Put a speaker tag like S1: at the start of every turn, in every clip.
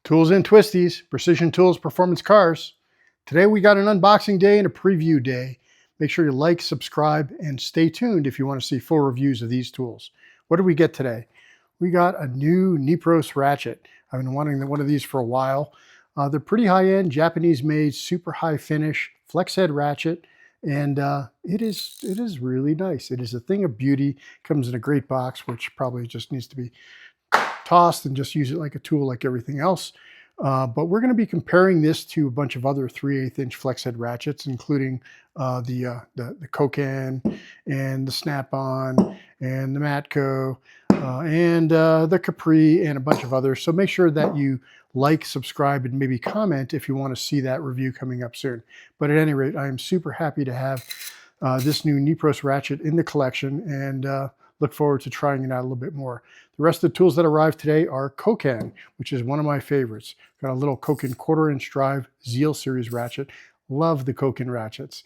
S1: Tools and Twisties, Precision Tools Performance Cars. Today we got an unboxing day and a preview day. Make sure you like, subscribe, and stay tuned if you want to see full reviews of these tools. What did we get today? We got a new Nepros ratchet. I've been wanting one of these for a while. They're pretty high-end, Japanese-made, super high finish, flex head ratchet, and it is really nice. It is a thing of beauty. Comes in a great box, which probably just needs to be tossed and just use it like a tool like everything else. But we're going to be comparing this to a bunch of other 3/8 inch flex head ratchets, including the Koken and the Snap-on and the Matco and the Capri and a bunch of others. So make sure that you like, subscribe, and maybe comment if you want to see that review coming up soon. But at any rate, I am super happy to have this new Nepros ratchet in the collection and look forward to trying it out a little bit more. The rest of the tools that arrived today are Koken, which is one of my favorites. Got a little Koken 1/4 inch drive Zeal series ratchet. Love the Koken ratchets.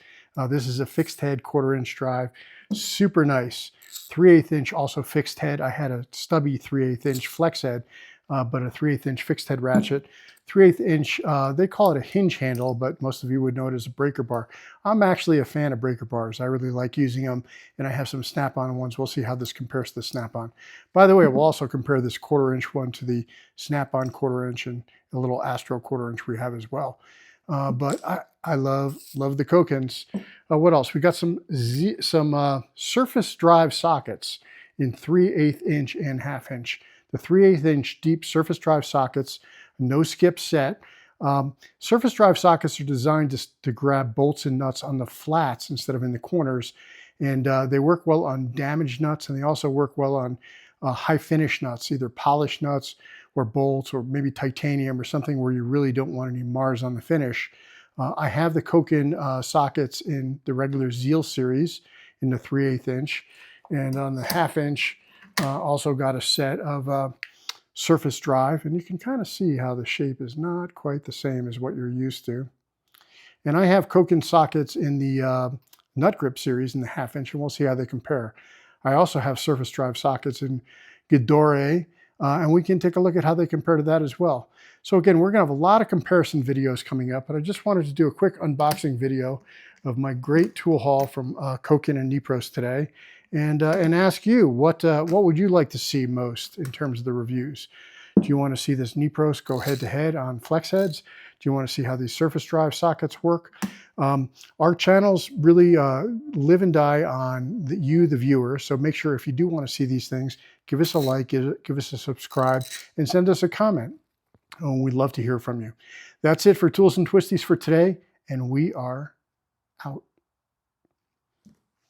S1: This is a fixed head 1/4 inch drive. Super nice. 3/8 inch also fixed head. I had a stubby 3/8 inch flex head, but a 3/8 inch fixed head ratchet. 3/8 inch, they call it a hinge handle, but most of you would know it as a breaker bar. I'm actually a fan of breaker bars. I really like using them, and I have some Snap-on ones. We'll see how this compares to the Snap-on. By the way, we'll also compare this 1/4 inch one to the Snap-on 1/4 inch and the little Astro 1/4 inch we have as well. But I love the Kokens. What else? We got some surface drive sockets in 3/8 inch and 1/2 inch. The 3/8 inch deep surface drive sockets, no skip set. Surface drive sockets are designed to grab bolts and nuts on the flats instead of in the corners. And they work well on damaged nuts, and they also work well on high finish nuts, either polished nuts or bolts or maybe titanium or something where you really don't want any Mars on the finish. I have the Koken sockets in the regular Zeal series in the 3/8 inch. And on the 1/2 inch, also got a set of surface drive, and you can kind of see how the shape is not quite the same as what you're used to. And I have Koken sockets in the nut grip series in the 1/2 inch, and we'll see how they compare. I also have surface drive sockets in Ghidorah, and we can take a look at how they compare to that as well. So again, we're going to have a lot of comparison videos coming up, but I just wanted to do a quick unboxing video of my great tool haul from Koken and Nepros today. And ask you, what would you like to see most in terms of the reviews? Do you want to see this Nepros go head-to-head on flex heads? Do you want to see how these surface drive sockets work? Our channels really live and die on you, the viewer, so make sure if you do want to see these things, give us a like, give us a subscribe, and send us a comment. We'd love to hear from you. That's it for Tools and Twisties for today, and we are out.